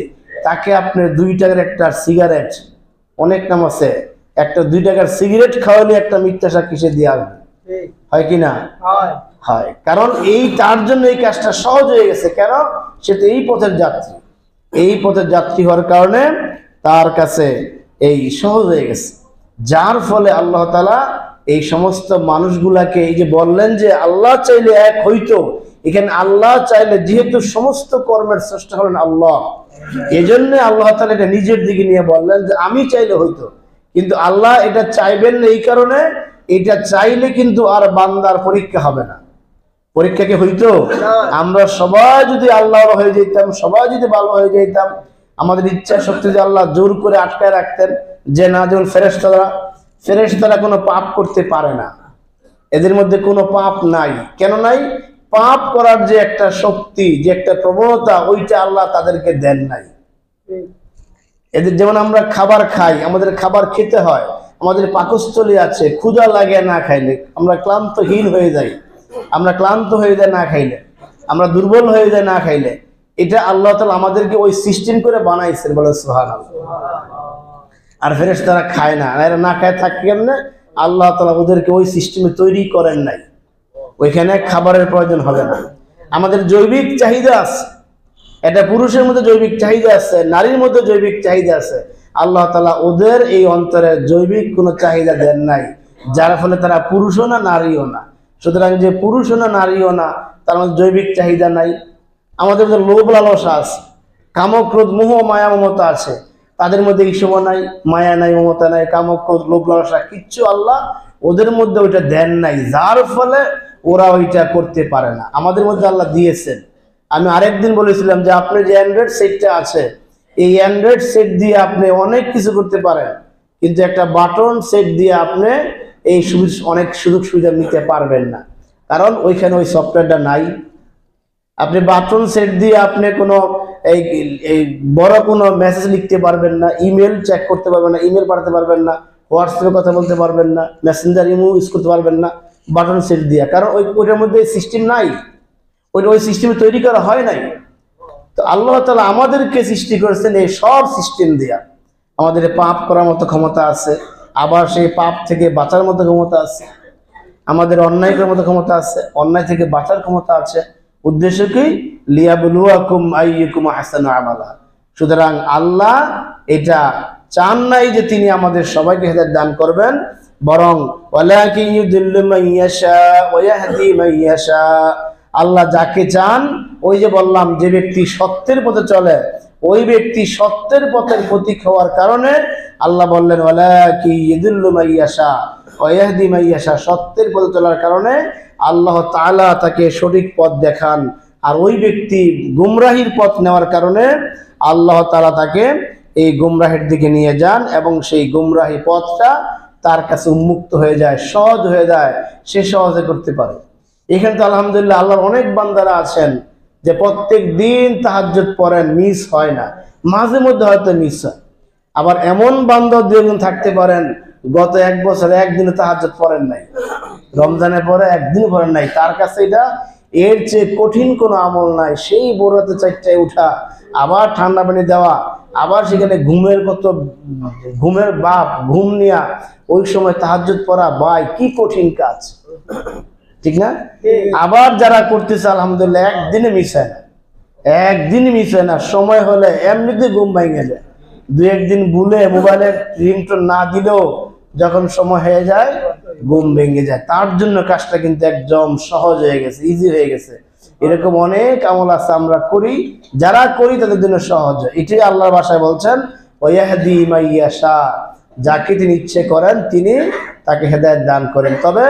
S1: তাকে আপনি 2 টাকার একটা সিগারেট, অনেক নাম আছে, একটা 2 টাকার সিগারেট খাওয়ালে একটা মিথ্যা সাক্ষী সে দিয়ে আসবে, হয় কি না? হয়। কারণ এই তার জন্য এই কাজটা সহজ হয়ে গেছে। কেন? সে তো এই পথের যাত্রী, এই পথের যাত্রী হওয়ার কারণে তার কাছে এই সহজ হয়ে গেছে। যার ফলে আল্লাহ তাআলা এই সমস্ত মানুষগুলাকে, এই যে বললেন যে আল্লাহ চাইলে এক হইতো, এখানে আল্লাহ চাইলে, যেহেতু সমস্ত কর্মের স্রষ্টা হলেন আল্লাহ, এজন্য আল্লাহ তাআলা এটা নিজের দিকে নিয়ে বললেন যে আমি চাইলে হইতো। কিন্তু আল্লাহ এটা চাইবেন না, এই কারণে এটা চাইলে কিন্তু আর বান্দার পরীক্ষা হবে না। পরীক্ষা কি হইতো? আমরা সবাই যদি আল্লাহ হয়ে যেতাম, সবাই যদি ভালো হয়ে যেতাম, আমাদের ইচ্ছা শক্তি যে আল্লাহ জোর করে আটকায় রাখতেন, যে না, যেমন ফেরেশতারা কোনো পাপ করতে পারে না, এদের মধ্যে কোনো পাপ নাই। কেন নাই? পাপ করার যে একটা শক্তি, যে একটা প্রবণতা, ওইটা আল্লাহ তাদেরকে দেন নাই। এদের যেমন আমরা খাবার খাই, আমাদের খাবার খেতে হয়, আমাদের পাকস্থলী আছে, ক্ষুধা লাগে না খাইলে, আমরা ক্লান্তহীন হয়ে যাই, আমরা ক্লান্ত হয়ে যায় না খাইলে, আমরা দুর্বল হয়ে যায় না খাইলে। এটা আল্লাহ তাআলা আমাদেরকে ওই সিস্টেম করে বানাইছেন। বলে সুবহানাল্লাহ। আর ফেরেশতারা খায় না, এরা না খায় থাকে কেমনে? আল্লাহ তাআলা ওদেরকে ওই সিস্টেমে তৈরি করেন নাই, ওইখানে খাবারের প্রয়োজন হবে না। আমাদের জৈবিক চাহিদা আছে, এটা পুরুষের মধ্যে জৈবিক চাহিদা আছে, নারীর মধ্যে জৈবিক চাহিদা আছে। আল্লাহ তাআলা ওদের এই অন্তরে জৈবিক কোনো চাহিদা দেন নাই, যার ফলে তারা পুরুষও না, নারীও না। সুতরাং যে পুরুষও না, নারীও না, তার মধ্যে জৈবিক চাহিদা নাই। আমাদের মধ্যে লোভ লালসা আছে, কামক ক্রোধ মোহ মায়া মমতা আছে, তাদের মধ্যে এইসব নাই, মায়া নাই, মমতা নাই, কামক ক্রোধ লোভ লালসা কিচ্ছু আল্লাহ ওদের মধ্যে ওইটা দেন নাই, যার ফলে ওরা ওইটা করতে পারে না। আমাদের মধ্যে আল্লাহ দিয়েছেন। আমি আরেকদিন বলেছিলাম যে আপনার যে অ্যান্ড্রয়েড সেটটা আছে, এই অ্যান্ড্রয়েড সেট দিয়ে আপনি অনেক কিছু করতে পারেন, কিন্তু একটা বাটন সেট দিয়ে আপনি এই অনেক সুযোগ সুবিধা নিতে পারবেন না, কারণ ওইখানে ওই সফটওয়্যারটা নাই। আপনি বাটন সেট দিয়ে আপনি কোনো এই বড় কোনো মেসেজ লিখতে পারবেন না, ইমেল চেক করতে পারবেন না, ইমেল পাঠাতে পারবেন না, হোয়াটসঅ্যাপে কথা বলতে পারবেন না, মেসেঞ্জার ইমো ইউজ করতে পারবেন না বাটন সেট দিয়ে, কারণ ওইটার মধ্যে সিস্টেম নাই, ওই সিস্টেমে তৈরি করা হয় নাই। তো আল্লাহ তাআলা আমাদেরকে সৃষ্টি করেছেন এই সব সিস্টেম দিয়া। আমাদের পাপ করার মতো ক্ষমতা আছে, আবার সেই পাপ থেকে বাঁচার মতো ক্ষমতা আছে, আমাদের অন্যায় করার মতো ক্ষমতা আছে, অন্যায় থেকে বাঁচার ক্ষমতা আছে। উদ্দেশ্য কি? লিয়াবলুয়াকুম আইয়ুকুম আহসানু আমালা। সুতরাং আল্লাহ এটা চান নাই যে তিনি আমাদের সবাইকে হেদায়েত দান করবেন, বরং ওয়ালাকিন ইউদিল্লু মান ইয়াশা ওয়া ইয়াহদি মান ইয়াশা। আল্লাহ যাকে চান, ওই যে বললাম, যে ব্যক্তি সত্যের পথে চলে, ওই ব্যক্তি সত্যের পথের প্রতীক হওয়ার কারণে আল্লাহ বললেন ওয়ালাকিন ইউদিল্লু মান ইয়াশা ওয়া ইয়াহদি মান ইয়াশা। সত্যের পথে চলার কারণে আল্লাহ তাআলা তাকে সঠিক পথ দেখান, আর ওই ব্যক্তি গুমরাহির পথ নেওয়ার কারণে আল্লাহ তাআলা তাকে এই গুমরাহির দিকে নিয়ে যান, এবং সেই গুমরাহি পথটা তার কাছে উন্মুক্ত হয়ে যায়, সহজ হয়ে যায়, সে সহজে করতে পারে। এখানে তো আলহামদুলিল্লাহ আল্লাহর অনেক বান্দারা আছেন যে প্রত্যেক দিন তাহাজ্জুদ পড়েন, মিস হয় না, মাঝে মধ্যে হয়তো মিস হয়। আবার এমন বান্দা দুজন থাকতে পারেন গত 1 বছর একদিনও তাহাজ্জুদ পড়েন নাই, রমজানের পরে একদিন পড়েন নাই, তার কাছে এটা এর চেয়ে কঠিন কোনো আমল নাই। সেই ভোর রাতে 4টায় উঠা, আবার ঠান্ডা পানি দেওয়া, আবার সেখানে ঘুমের বাপ ঘুম নিয়া ওই সময় তাহাজ্জুদ পড়া, ভাই কি কঠিন কাজ, ঠিক না? আবার যারা করতেছে আলহামদুলিল্লাহ একদিনে মিস হয় না, একদিনই মিস হয় না। সময় হলে এমনিতে ঘুম ভেঙে যায়, 2-1 দিন ভুলে মোবাইলের রিংটোন না দিলেও যখন সময় হয়ে যায় ঘুম ভেঙে যায়। তার জন্য কাজটা কিন্তু একদম সহজ হয়ে গেছে, ইজি হয়ে গেছে। এরকম অনেক আমল আছে আমরা করি, যারা করি তাদের জন্য সহজ হয়। এটাই আল্লাহর ভাষায় বলছেন ওয়াহদি মাইয়াশা, যাকে তিনি ইচ্ছে করেন তিনি তাকে হেদায়েত দান করেন। তবে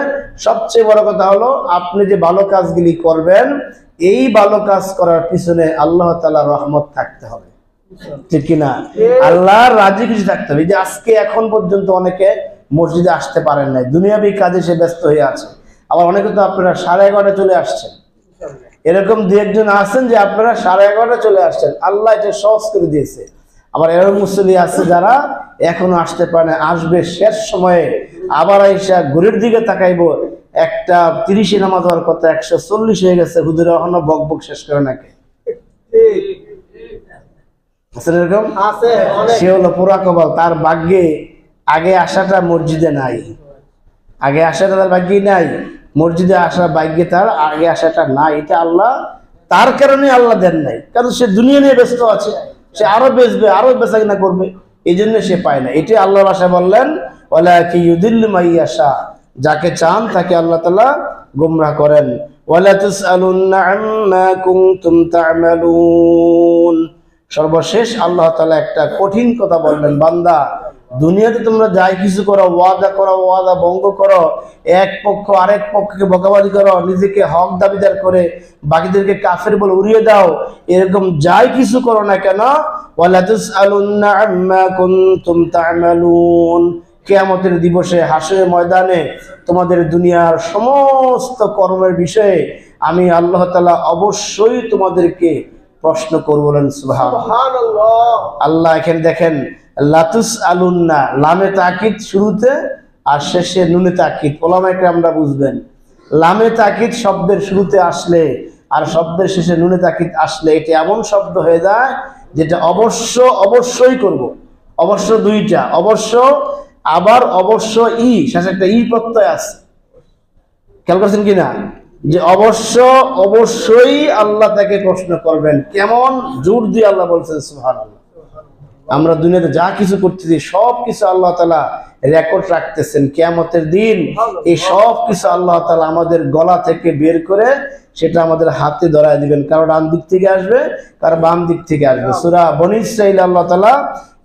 S1: সবচেয়ে বড় কথা হলো আপনি যে ভালো কাজগুলি করবেন, এই ভালো কাজ করার পিছনে আল্লাহ তাআলার রহমত থাকতে হবে, ঠিক কিনা? আল্লাহর রাজি খুশি থাকতে হবে। যে আজকে এখন পর্যন্ত অনেকে মসজিদে আসতে পারেন নাই, দুনিয়াবি কাজে সে ব্যস্ত হয়ে আছে। আবার অনেকে তো আপনারা 11:30 চলে আসছেন, এরকম 2-1 জন আছেন যে আপনারা 11:30 চলে আসছেন, আল্লাহ এটা সহজ করে দিয়েছে। আবার এরকম মুসল্লি আছে যারা এখনো আসতে পারে না, আসবে শেষ সময়ে, আবার আইসা ঘড়ির দিকে তাকাইবো 1:30 নামাজ হওয়ার কথা 1:40 হয়ে গেছে, হুজুর এখনো বক বক শেষ করে নাকি এরকম আছে। সে হলো পুরা কপাল, তার ভাগ্যে আগে আসাটা মসজিদে নাই, আগে আসাটা তার ভাগ্যে নাই, মসজিদে আসার ভাগ্যে তার আগে আসাটা নাই। এটা আল্লাহ তার কারণে আল্লাহ দেন নাই, কারণ সে দুনিয়া নিয়ে ব্যস্ত আছে, সে আরো বেচবে, আরো বেচা কিনা করবে, এই জন্য সে পায় না। এটি আল্লাহর ভাষায় বললেন ওয়ালাকি ইউদিল্লু মাইয়াশা, যাকে চান তাকে আল্লাহ তাআলা গোমরাহ করেন। ওয়ালা তুসআলুন্না আম্মা কুনতুম তা'মালুন, সর্বশেষ আল্লাহ তাআলা একটা কঠিন কথা বললেন, বান্দা দুনিয়াতে তোমরা যাই কিছু করো, ওয়াদা করো, ওয়াদা ভঙ্গ করো, এক পক্ষ আরেক পক্ষকে বকাবাজি করো, নিজেকে হক দাবিদার করে বাকিদেরকে কাফের বলে উড়িয়ে দাও, এরকম যাই কিছু করো না কেন, ওয়ালা তুসআলুন্না আম্মা কুনতুম তা'মালুন, কিয়ামতের দিবসে হাসরের ময়দানে তোমাদের দুনিয়ার সমস্ত কর্মের বিষয়ে আমি আল্লাহ তাআলা অবশ্যই তোমাদেরকে প্রশ্ন করব। বলেন সুবহানাল্লাহ। আল্লাহ এখানে দেখেন লাতুস আলুন্না, লামে তাকিদ শুরুতে আর শেষে নুনে তাকিদ। ওলামায়ে কেরামরা বুঝবেন, লামে তাকিদ শব্দের শুরুতে আসলে আর শব্দের শেষে নুনে তাকিদ আসলে এটা এমন শব্দ হয়ে যায় যেটা অবশ্যই করব। অবশ্য দুইটা, অবশ্য আবার অবশ্য ই, শেষে একটা ই প্রত্যয় আছে, খেয়াল করছেন কিনা? যে অবশ্যই আল্লাহ তাকে প্রশ্ন করবেন। কেমন জোর দিয়ে আল্লাহ বলছেন সুবহানাল্লাহ। আমরা দুনিয়াতে যা কিছু করতেছি সব কিছু আল্লাহ তাআলা রেকর্ড রাখতেছেন। কিয়ামতের দিন এই সব কিছু আল্লাহ তাআলা আমাদের গলা থেকে বের করে সেটা আমাদের হাতে ধরায় দিবেন, কারো ডান দিক থেকে আসবে, কারো বাম দিক থেকে আসবে। সূরা বনী ইসরাঈল আল্লাহ তাআলা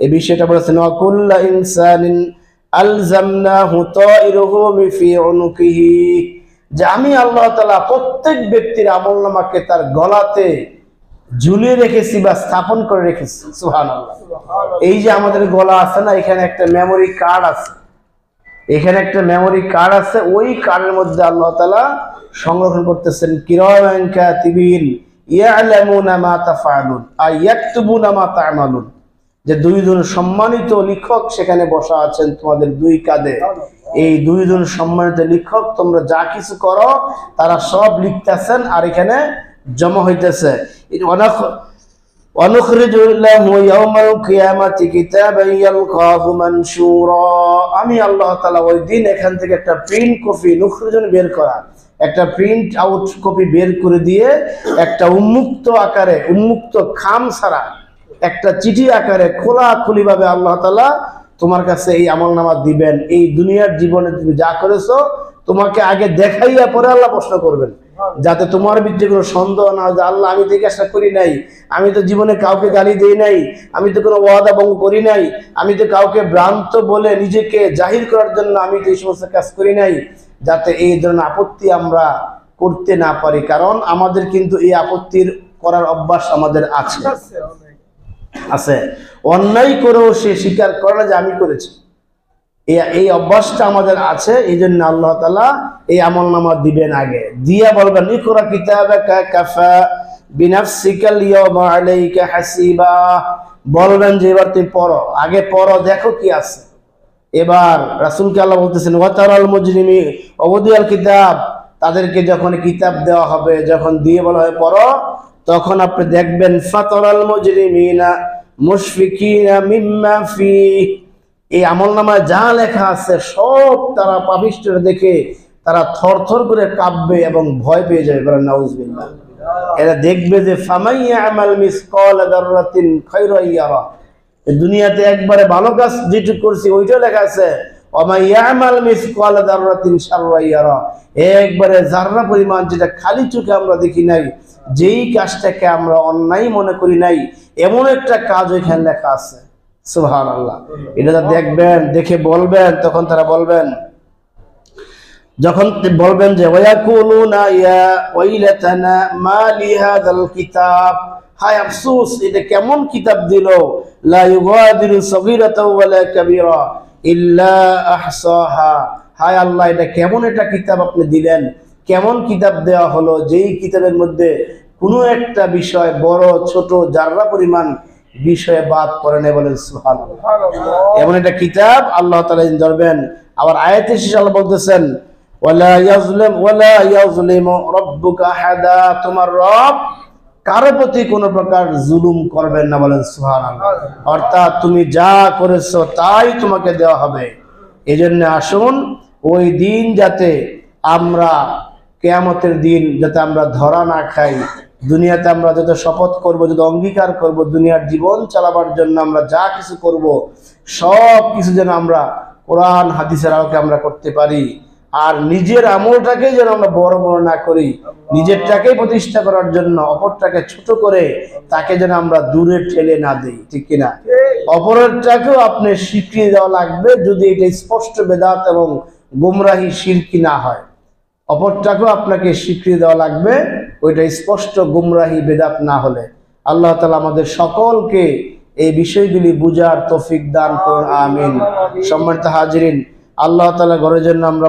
S1: এই বিষয়টা বলেছেন ওয়া কুল্লু ইনসানিন আলজামনাহু তাইরুহু ফি উনুকিহি, যে আমি আল্লাহ তাআলা প্রত্যেক ব্যক্তির আমলনামাকে তার গলাতে ঝুলিয়ে রেখেছি বা স্থাপন করে রেখেছি। সুবহানাল্লাহ। এই যে আমাদের গলা আছে না, এখানে একটা মেমোরি কার্ড আছে, এখানে একটা মেমোরি কার্ড আছে, ওই কার্ডের মধ্যে আল্লাহ তাআলা সংরক্ষণ করতেছেন কিরামান কাতিবিন ইয়ালামুনা মা তাফআলুন আই ইয়াকতুবুনা মা তা'মালুন, যে 2 জন সম্মানিত লিখক সেখানে বসা আছেন তোমাদের 2 কাঁধে। এই 2 জন সম্মানিত লিখক তোমরা যা কিছু করো তারা সব লিখতেছেন আর এখানে জমা হইতেছে। অনুখরিজু লাহু ইয়াওমাল কিয়ামাতি কিতাবান ইয়ালকাহু মানশুরা, আমি আল্লাহ তাআলা ওই দিন এখান থেকে একটা প্রিন্ট কপি, নুখরিজুন বের করা, একটা প্রিন্ট আউট কপি বের করে দিয়ে একটা উন্মুক্ত আকারে, উন্মুক্ত খাম ছাড়া একটা চিঠি আকারে খোলাখুলি ভাবে আল্লাহ তাআলা তোমার কাছে এই আমলনামা দিবেন। এই দুনিয়ার জীবনে তুমি যা করেছো তোমাকে আগে দেখাইয়া পরে আল্লাহ প্রশ্ন করবেন, যাতে তোমার ভিতরে কোনো সন্দেহ না হয় যে আল্লাহ আমি তো এই কাজটা করি নাই, আমি তো জীবনে কাউকে গালি দেই নাই, আমি তো কোনো ওয়াদা ভঙ্গ করি নাই, আমি তো কাউকে ভ্রান্ত বলে নিজেকে জাহির করার জন্য আমি তো এই সমস্ত কাজ করি নাই, যাতে এই ধরনের আপত্তি আমরা করতে না পারি। কারণ আমাদের কিন্তু এই আপত্তির করার অভ্যাস আমাদের আছে, অন্যায় করেও সে স্বীকার করে না যে আমি করেছি, এই অভ্যাসটা আমাদের আছে। এই জন্য আল্লাহ তাআলা এই আমলনামা দিবেন, আগে দিয়া বলবেন ইকরা কিতাবাকা কাফা বিনাফসিকাল ইয়াওমা আলাইকা হাসিবা, বলবেন যে এবার তুমি পড়ো, আগে পড়ো দেখো কি আছে। এবার রাসূলকে আল্লাহ বলতেছেন ওয়াতারাল মুজরিমি ওয়াদিয়াল কিতাব, তাদেরকে যখন কিতাব দেওয়া হবে, যখন দিয়ে বলা হয় পড়ো, তখন আপনি দেখবেন ফাতারাল মুজরিমিনা মুশফিকিনা মিম্মা ফি, এই আমলনামায় যা লেখা আছে সব তারা পাপিষ্ঠরা দেখে তারা থরথর করে কাঁপবে এবং ভয় পেয়ে যাবে। বলেন নাউজুবিল্লাহ। এরা দেখবে যে ফামাই ইয়ামাল মিসকাল যাররাতিন খায়রান ইয়ারা, দুনিয়াতে একবারে ভালো কাজ যেটুকু করছি ওইটা লেখা আছে, ওমা ইয়ামাল মিসকাল যাররাতিন শাররান ইয়ারা, একবারে যাররা পরিমাণ যেটা খালি চোখে আমরা দেখি নাই, যেই কাজটাকে আমরা অন্যায় মনে করি নাই, এমন একটা কাজ ওইখানে লেখা আছে। সুবহানাল্লাহ। এটা দেখবেন, দেখে বলবেন, তখন তারা বলবেন, যখন বলবেন যে ওয়ায়াকুলুনা ইয়া ওয়াইলাতানা মা লিহাযাল কিতাব, হায় আফসোস, এটা কেমন কিতাব দিল, লা ইউগাদিরু সগীরাতাও ওয়ালা কাবীরা ইল্লা আহসাহা, হায় আল্লাহ, এটা কেমন একটা কিতাব আপনি দিলেন, কেমন কিতাব দেওয়া হলো, যেই কিতাবের মধ্যে কোনো একটা বিষয় বড় ছোট জাররা পরিমাণ বিষয়ে বাদ করে নেই। বলেন সুবহানাল্লাহ। এমন একটা কিতাব আল্লাহ তাআলা ধরবেন। আবার আয়াতে শেষে আল্লাহ বলতেছেন ওয়ালা ইয়াজলিমু রাব্বুকা আহাদা, তোমার রব কারো প্রতি কোনো প্রকার জুলুম করবেন না। বলেন সুবহানাল্লাহ। অর্থাৎ তুমি যা করেছো তাই তোমাকে দেওয়া হবে। এই জন্য আসুন ওই দিন যাতে আমরা, কিয়ামতের দিন যাতে আমরা ধরা না খাই, দুনিয়াতে আমরা যত শপথ করব, যত অঙ্গীকার করব, দুনিয়ার জীবন চালাবার জন্য আমরা যা কিছু করব সব কিছু যেন আমরা কোরআন হাদিসের আলোকে আমরা করতে পারি, আর নিজের আমলটাকে যেন আমরা বড় বড় না করি, নিজেরটাকে প্রতিষ্ঠা করার জন্য অপরটাকে ছোট করে তাকে যেন আমরা দূরে ঠেলে না দেই, ঠিক কিনা? অপরেরটাকেও আপনি স্বীকৃতি দেওয়া লাগবে যদি এটা স্পষ্ট বেদাত এবং গুমরাহি শিরকি না হয়। অপরটাকেও আপনাকে স্বীকৃতি দেওয়া লাগবে ওইটা স্পষ্ট গুমরাহি বেদাত না হলে। আল্লাহ তাআলা আমাদের সকলকে এই বিষয়গুলি বুঝার তৌফিক দান করুন, আমিন। সম্মানিত হাজিরিন, আল্লাহ তাআলা ঘরের জন্য আমরা